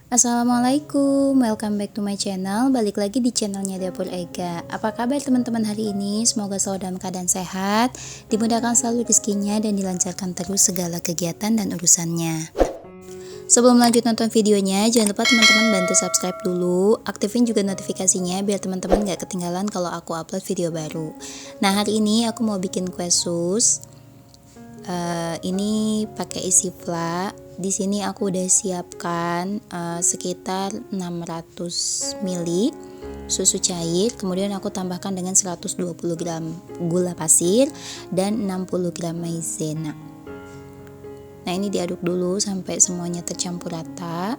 Assalamualaikum, welcome back to my channel. Balik lagi di channelnya Dapur Ega. Apa kabar teman-teman hari ini? Semoga selalu dalam keadaan sehat, dimudahkan selalu rezekinya dan dilancarkan terus segala kegiatan dan urusannya. Sebelum lanjut nonton videonya, jangan lupa teman-teman bantu subscribe dulu, aktifin juga notifikasinya biar teman-teman gak ketinggalan kalau aku upload video baru. Nah, hari ini aku mau bikin kue sus. Ini pakai isi fla. Di sini aku udah siapkan sekitar 600 ml susu cair, kemudian aku tambahkan dengan 120 gram gula pasir dan 60 gram maizena. Nah, ini diaduk dulu sampai semuanya tercampur rata.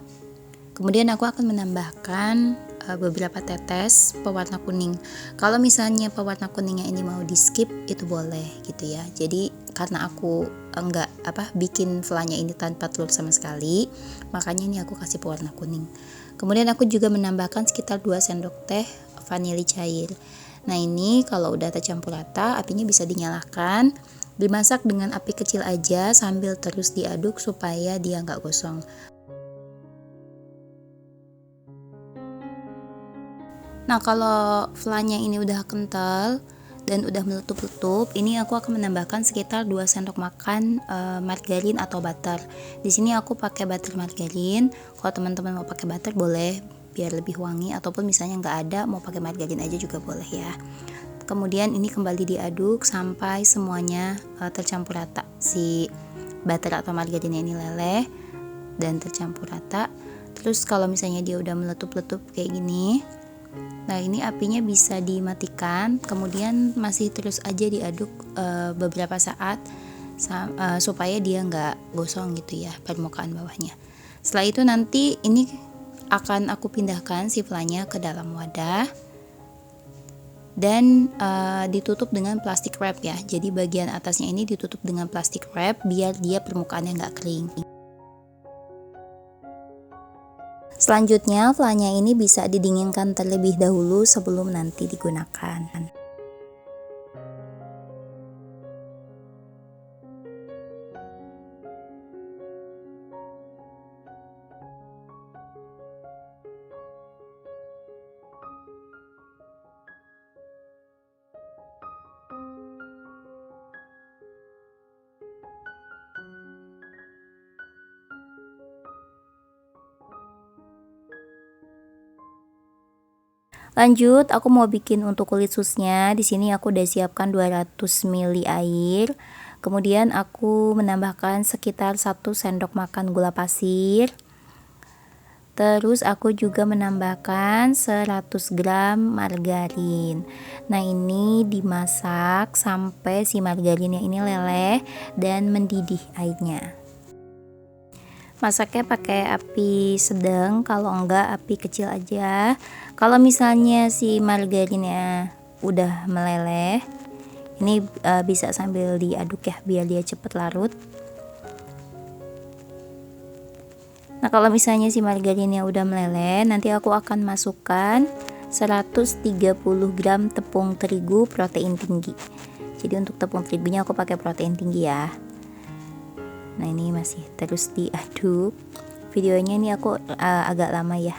Kemudian aku akan menambahkan beberapa tetes pewarna kuning. Kalau misalnya pewarna kuningnya ini mau di skip itu boleh gitu ya. Jadi karena aku enggak bikin flanya ini tanpa telur sama sekali, makanya ini aku kasih pewarna kuning. Kemudian aku juga menambahkan sekitar 2 sendok teh vanili cair. Nah, ini kalau udah tercampur rata, apinya bisa dinyalakan. Dimasak dengan api kecil aja sambil terus diaduk supaya dia nggak gosong. Nah, kalau flanya ini udah kental dan udah meletup-letup, ini aku akan menambahkan sekitar 2 sendok makan margarin atau butter. Di sini aku pakai butter margarin. Kalau teman-teman mau pakai butter boleh, biar lebih wangi, ataupun misalnya nggak ada mau pakai margarin aja juga boleh ya. Kemudian ini kembali diaduk sampai semuanya tercampur rata. Si butter atau margarinnya ini leleh dan tercampur rata. Terus kalau misalnya dia udah meletup-letup kayak gini, nah ini apinya bisa dimatikan, kemudian masih terus aja diaduk beberapa saat supaya dia nggak gosong gitu ya permukaan bawahnya. Setelah itu nanti ini akan aku pindahkan si flanya ke dalam wadah dan ditutup dengan plastik wrap ya. Jadi bagian atasnya ini ditutup dengan plastik wrap biar dia permukaannya nggak kering. Selanjutnya, flanya ini bisa didinginkan terlebih dahulu sebelum nanti digunakan. Lanjut, aku mau bikin untuk kulit susnya. Di sini aku udah siapkan 200 ml air. Kemudian aku menambahkan sekitar 1 sendok makan gula pasir. Terus aku juga menambahkan 100 gram margarin. Nah, ini dimasak sampai si margarinnya ini leleh dan mendidih airnya. Masaknya pakai api sedang, kalau enggak api kecil aja. Kalau misalnya si margarinnya udah meleleh, ini bisa sambil diaduk ya biar dia cepet larut. Nah, kalau misalnya si margarinnya udah meleleh, nanti aku akan masukkan 130 gram tepung terigu protein tinggi. Jadi untuk tepung terigunya aku pakai protein tinggi ya. Nah, ini masih terus diaduk. Videonya ini aku agak lama ya.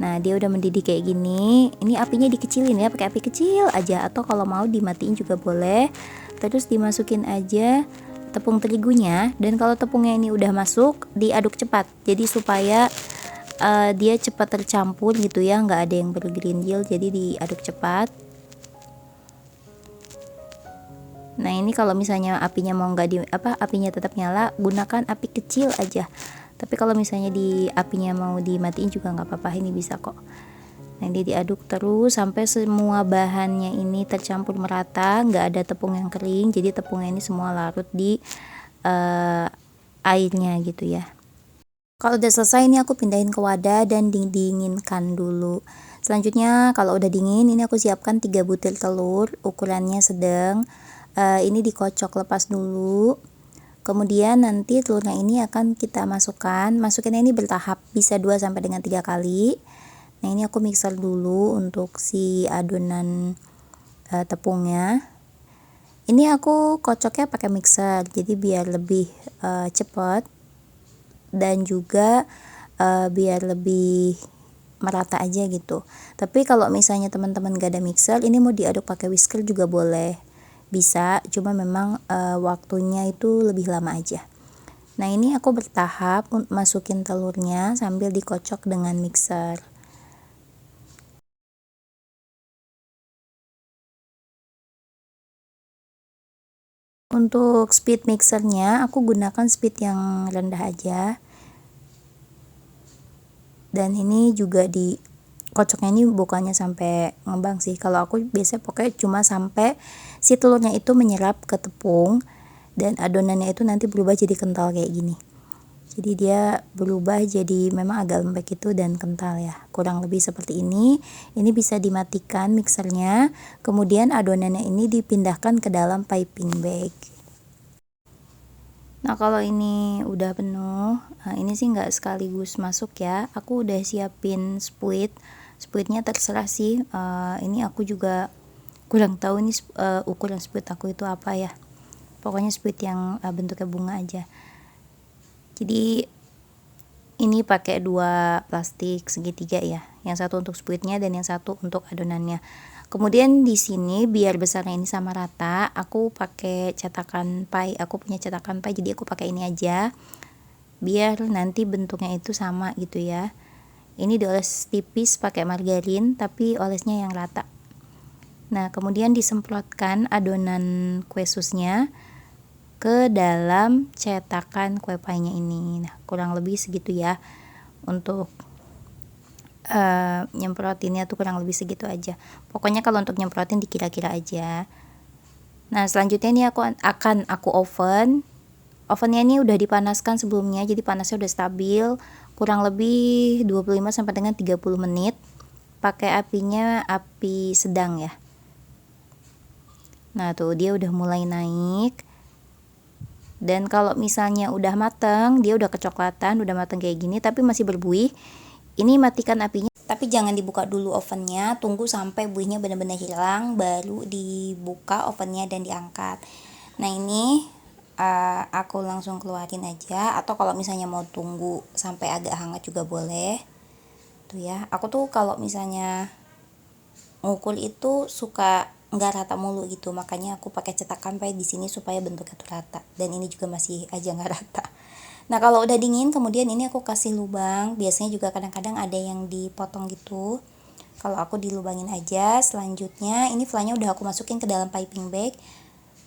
Nah, dia udah mendidih kayak gini. Ini apinya dikecilin ya, pakai api kecil aja, atau kalau mau dimatiin juga boleh. Terus dimasukin aja tepung terigunya, dan kalau tepungnya ini udah masuk, diaduk cepat. Jadi supaya dia cepat tercampur gitu ya, nggak ada yang bergerindil, jadi diaduk cepat. Nah, ini kalau misalnya apinya mau apinya tetap nyala, gunakan api kecil aja. Tapi kalau misalnya apinya mau dimatiin juga nggak apa-apa, ini bisa kok. Nah, ini diaduk terus sampai semua bahannya ini tercampur merata, nggak ada tepung yang kering. Jadi tepungnya ini semua larut di airnya gitu ya. Kalau udah selesai, ini aku pindahin ke wadah dan didinginkan dulu. Selanjutnya, kalau udah dingin, ini aku siapkan 3 butir telur, ukurannya sedang. Ini dikocok lepas dulu. Kemudian nanti telurnya ini akan kita masukinnya ini bertahap, bisa 2 sampai dengan 3 kali. Nah, ini aku mixer dulu untuk si adonan tepungnya. Ini aku kocoknya pakai mixer, jadi biar lebih cepat. dan juga biar lebih merata aja gitu. Tapi kalau misalnya teman-teman gak ada mixer, ini mau diaduk pakai whisker juga boleh, bisa, cuma memang waktunya itu lebih lama aja. Nah ini aku bertahap masukin telurnya sambil dikocok dengan mixer. Untuk speed mixernya aku gunakan speed yang rendah aja. Dan ini juga di kocoknya ini bukannya sampai ngembang sih. Kalau aku biasanya pokoknya cuma sampai si telurnya itu menyerap ke tepung dan adonannya itu nanti berubah jadi kental kayak gini. Jadi dia berubah jadi memang agak lembek itu dan kental ya. Kurang lebih seperti ini. Ini bisa dimatikan mixernya. Kemudian adonannya ini dipindahkan ke dalam piping bag. Nah kalau ini udah penuh, ini sih nggak sekaligus masuk ya. Aku udah siapin spuitnya terserah sih. Ini aku juga kurang tahu ini ukuran spuit aku itu apa ya. Pokoknya spuit yang bentuknya bunga aja. Jadi ini pakai 2 plastik segitiga ya. Yang satu untuk spuitnya dan yang satu untuk adonannya. Kemudian di sini biar besarnya ini sama rata, aku pakai cetakan pie. Aku punya cetakan pie, jadi aku pakai ini aja. Biar nanti bentuknya itu sama gitu ya. Ini dioles tipis pakai margarin, tapi olesnya yang rata. Nah, kemudian disemprotkan adonan kue susnya ke dalam cetakan kue pie-nya ini. Nah, kurang lebih segitu ya untuk nyemprotinnya tuh kurang lebih segitu aja. Pokoknya kalau untuk nyemprotin dikira-kira aja. Nah selanjutnya ini akan aku oven. Ovennya ini udah dipanaskan sebelumnya, jadi panasnya udah stabil, kurang lebih 25 sampai dengan 30 menit. Pakai apinya api sedang ya. Nah tuh dia udah mulai naik. Dan kalau misalnya udah mateng, dia udah kecoklatan, udah mateng kayak gini tapi masih berbuih, ini matikan apinya. Tapi jangan dibuka dulu ovennya, tunggu sampai buihnya benar-benar hilang, baru dibuka ovennya dan diangkat. Nah ini aku langsung keluarin aja, atau kalau misalnya mau tunggu sampai agak hangat juga boleh. Tuh ya, aku tuh kalau misalnya ngukur itu suka nggak rata mulu gitu, makanya aku pakai cetakan pie di sini supaya bentuknya tuh rata. Dan ini juga masih aja nggak rata. Nah kalau udah dingin, kemudian ini aku kasih lubang. Biasanya juga kadang-kadang ada yang dipotong gitu. Kalau aku dilubangin aja. Selanjutnya ini flannya udah aku masukin ke dalam piping bag.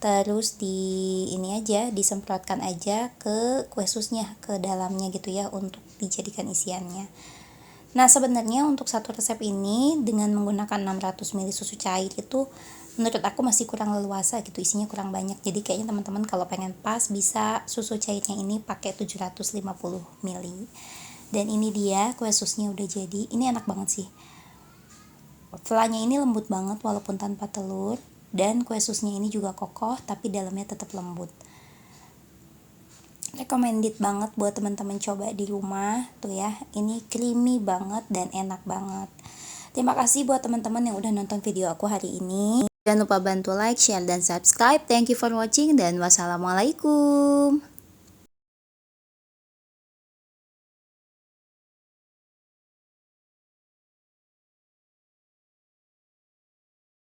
Terus ini aja disemprotkan aja ke kue susnya, ke dalamnya gitu ya, untuk dijadikan isiannya. Nah sebenarnya untuk satu resep ini dengan menggunakan 600 ml susu cair itu menurut aku masih kurang leluasa gitu, isinya kurang banyak. Jadi kayaknya teman-teman kalau pengen pas bisa susu cairnya ini pakai 750 ml. Dan ini dia kue susnya udah jadi. Ini enak banget sih. Flanya ini lembut banget walaupun tanpa telur, dan kue susnya ini juga kokoh tapi dalamnya tetap lembut. Recommended banget buat teman-teman coba di rumah tuh ya. Ini creamy banget dan enak banget. Terima kasih buat teman-teman yang udah nonton video aku hari ini. Jangan lupa bantu like, share, dan subscribe. Thank you for watching dan wassalamualaikum.